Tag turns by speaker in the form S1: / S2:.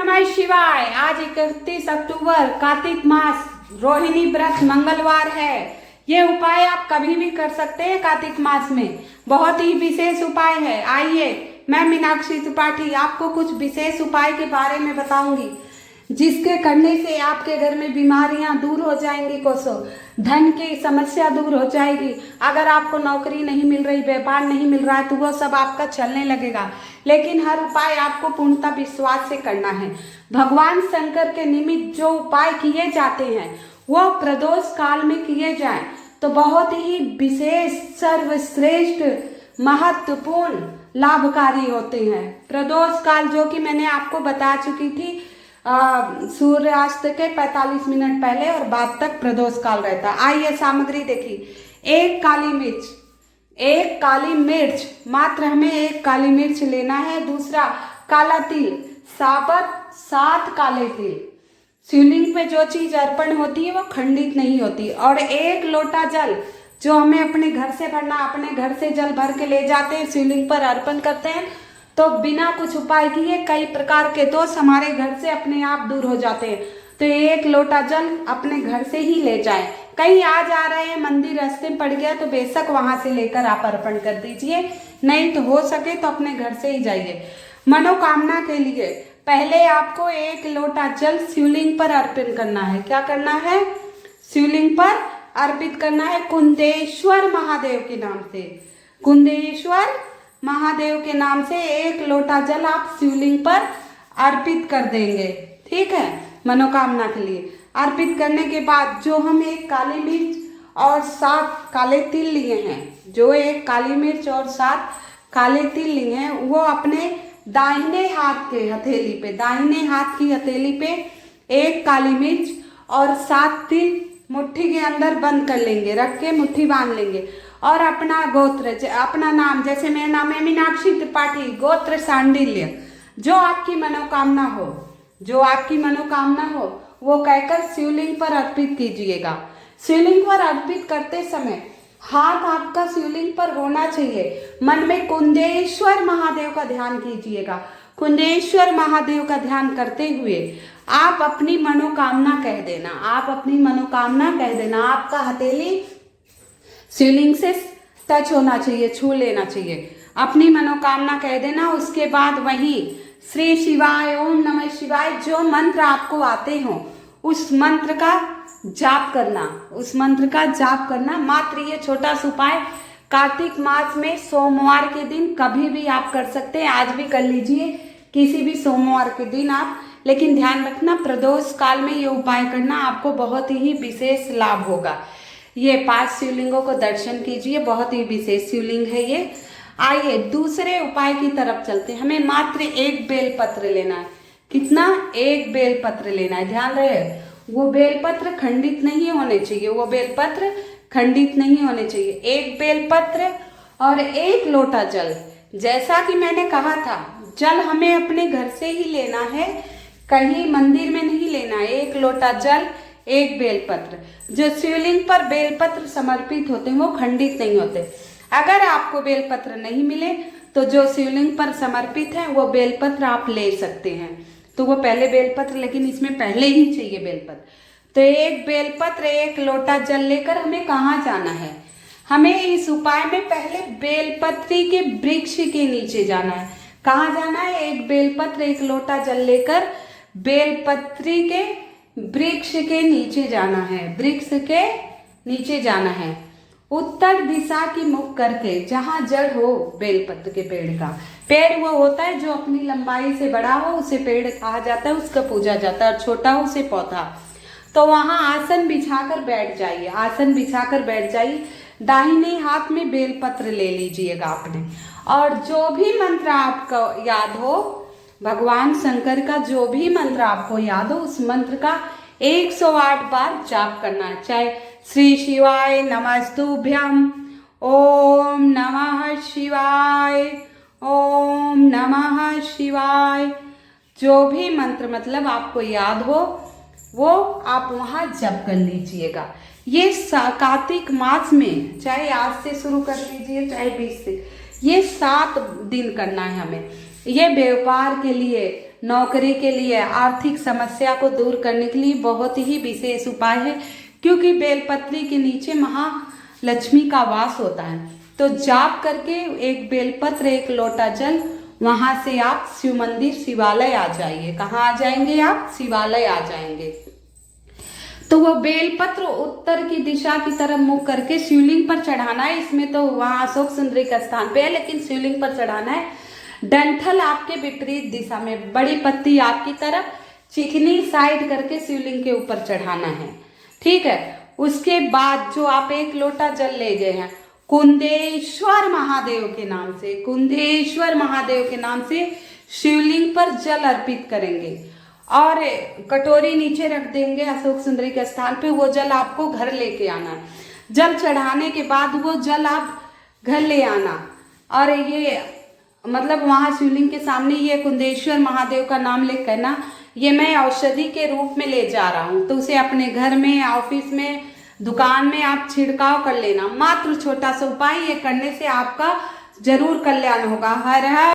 S1: नमः शिवाय। आज 31 अक्टूबर कार्तिक मास रोहिणी व्रत मंगलवार है। ये उपाय आप कभी भी कर सकते हैं कार्तिक मास में, बहुत ही विशेष उपाय है। आइए मैं मीनाक्षी त्रिपाठी आपको कुछ विशेष उपाय के बारे में बताऊंगी, जिसके करने से आपके घर में बीमारियां दूर हो जाएंगी, कोसों धन की समस्या दूर हो जाएगी। अगर आपको नौकरी नहीं मिल रही, व्यापार नहीं मिल रहा है, तो वो सब आपका चलने लगेगा। लेकिन हर उपाय आपको पूर्णतः विश्वास से करना है। भगवान शंकर के निमित्त जो उपाय किए जाते हैं वो प्रदोष काल में किए जाएं तो बहुत ही विशेष, सर्वश्रेष्ठ, महत्वपूर्ण, लाभकारी होते हैं। प्रदोष काल जो कि मैंने आपको बता चुकी थी, सूर्यास्त के 45 मिनट पहले और बाद तक प्रदोष काल रहता है। आइए सामग्री देखिए। एक काली मिर्च, मात्र हमें एक काली मिर्च लेना है। दूसरा काला तिल, साबुत 7 काले तिल। शिवलिंग पे जो चीज अर्पण होती है वो खंडित नहीं होती। और 1 लोटा जल जो हमें अपने घर से भरना, अपने घर से जल भर के ले जाते हैं, शिवलिंग पर अर्पण करते हैं, तो बिना कुछ उपाय किए कई प्रकार के दोष हमारे घर से अपने आप दूर हो जाते हैं। तो 1 लोटा जल अपने घर से ही ले जाएं। कहीं आ जा रहे हैं, मंदिर रास्ते में पड़ गया तो बेशक वहां से लेकर आप अर्पण कर दीजिए, नहीं तो हो सके तो अपने घर से ही जाइए। मनोकामना के लिए पहले आपको 1 लोटा जल शिवलिंग पर अर्पण करना है। क्या करना है? शिवलिंग पर अर्पित करना है कुंदेश्वर महादेव के नाम से। कुंदेश्वर महादेव के नाम से 1 लोटा जल आप शिवलिंग पर अर्पित कर देंगे। ठीक है, मनोकामना के लिए अर्पित करने के बाद जो हम 1 काली मिर्च और 7 काले तिल लिए हैं, जो 1 काली मिर्च और 7 काले तिल लिए हैं, वो अपने दाहिने हाथ के हथेली पे, दाहिने हाथ की हथेली पे 1 काली मिर्च और 7 तिल मुट्ठी के अंदर बंद कर लेंगे, रख के मुट्ठी बांध लेंगे। और अपना गोत्र, अपना नाम, जैसे मेरा नाम है मीनाक्षी त्रिपाठी, गोत्र सांडिल्य, जो आपकी मनोकामना हो, जो आपकी मनोकामना हो वो कहकर शिवलिंग पर अर्पित कीजिएगा। शिवलिंग पर अर्पित करते समय हाथ आपका शिवलिंग पर होना चाहिए। मन में कुंदेश्वर महादेव का ध्यान कीजिएगा। कुंदेश्वर महादेव का ध्यान करते हुए आप अपनी मनोकामना कह देना, आप अपनी मनोकामना कह देना। आपका हथेली शिवलिंग से टच होना चाहिए, छू लेना चाहिए। अपनी मनोकामना कह देना। उसके बाद वहीं श्री शिवाय, ओम नमः शिवाय, जो मंत्र आपको आते हो उस मंत्र का जाप करना, उस मंत्र का जाप करना। मात्र ये छोटा सा उपाय कार्तिक मास में सोमवार के दिन कभी भी आप कर सकते हैं। आज भी कर लीजिए, किसी भी सोमवार के दिन आप, लेकिन ध्यान रखना प्रदोष काल में ये उपाय करना, आपको बहुत ही विशेष लाभ होगा। ये 5 शिवलिंगों को दर्शन कीजिए, बहुत ही विशेष शिवलिंग है ये। आइए दूसरे उपाय की तरफ चलते हैं। हमें मात्र 1 बेलपत्र लेना है। कितना? 1 बेलपत्र लेना है। ध्यान रहे, वो बेलपत्र खंडित नहीं होने चाहिए, वो बेलपत्र खंडित नहीं होने चाहिए। 1 बेलपत्र और 1 लोटा जल। जैसा कि मैंने कहा था, जल हमें अपने घर से ही लेना है, कहीं मंदिर में नहीं लेना है। 1 लोटा जल, 1 बेलपत्र। जो शिवलिंग पर बेलपत्र समर्पित होते हैं वो खंडित नहीं होते। अगर आपको बेलपत्र नहीं मिले तो जो शिवलिंग पर समर्पित है वो बेलपत्र आप ले सकते हैं। तो वो पहले बेलपत्र, लेकिन इसमें पहले ही चाहिए बेलपत्र। तो 1 बेलपत्र, 1 लोटा जल लेकर हमें कहाँ जाना है? हमें इस उपाय में पहले बेलपत्री के वृक्ष के नीचे जाना है। कहाँ जाना है? 1 बेलपत्र, 1 लोटा जल लेकर बेलपत्री के वृक्ष के नीचे जाना है। वृक्ष के नीचे जाना है, उत्तर दिशा की मुख करके, जहां जड़ हो बेलपत्र के पेड़ का। पेड़ वो होता है जो अपनी लंबाई से बड़ा हो उसे पेड़ कहा जाता है, उसका पूजा जाता है, और छोटा हो उसे पौधा। तो वहां आसन बिछाकर बैठ जाइए, आसन बिछाकर बैठ जाइए। दाहिने हाथ में बेलपत्र ले लीजिएगा आपने, और जो भी मंत्र आपको याद हो, भगवान शंकर का जो भी मंत्र आपको याद हो, उस मंत्र का 108 बार जाप करना है। चाहे श्री शिवाय नमस्तुभ्यम, ओम नमः शिवाय, ओम नमः शिवाय, जो भी मंत्र मतलब आपको याद हो वो आप वहां जप कर लीजिएगा। ये कार्तिक मास में, चाहे आज से शुरू कर लीजिए चाहे 20 से, ये 7 दिन करना है हमें। ये व्यापार के लिए, नौकरी के लिए, आर्थिक समस्या को दूर करने के लिए बहुत ही विशेष उपाय है, क्योंकि बेलपत्री के नीचे महालक्ष्मी का वास होता है। तो जाप करके एक बेलपत्र, एक लोटा जल, वहां से आप शिव मंदिर, शिवालय आ जाइए। कहाँ आ जाएंगे आप? शिवालय आ जाएंगे। तो वो बेलपत्र उत्तर की दिशा की तरफ मुख करके शिवलिंग पर चढ़ाना है। इसमें तो वहाँ अशोक सुंदरी का स्थान पे है, लेकिन शिवलिंग पर चढ़ाना है। डंठल आपके विपरीत दिशा में, बड़ी पत्ती आपकी तरफ, चिकनी साइड करके शिवलिंग के ऊपर चढ़ाना है। ठीक है। उसके बाद जो आप एक लोटा जल ले गए हैं, कुंदेश्वर महादेव के नाम से, कुंदेश्वर महादेव के नाम से शिवलिंग पर जल अर्पित करेंगे और कटोरी नीचे रख देंगे अशोक सुंदरी के स्थान पे। वो जल आपको घर लेके आना है। जल चढ़ाने के बाद वो जल आप घर ले आना, और ये मतलब वहाँ शिवलिंग के सामने ये कुंदेश्वर महादेव का नाम लिख कर ना, ये मैं औषधि के रूप में ले जा रहा हूँ, तो उसे अपने घर में, ऑफिस में, दुकान में आप छिड़काव कर लेना। मात्र छोटा सा उपाय, ये करने से आपका जरूर कल्याण होगा। हर हर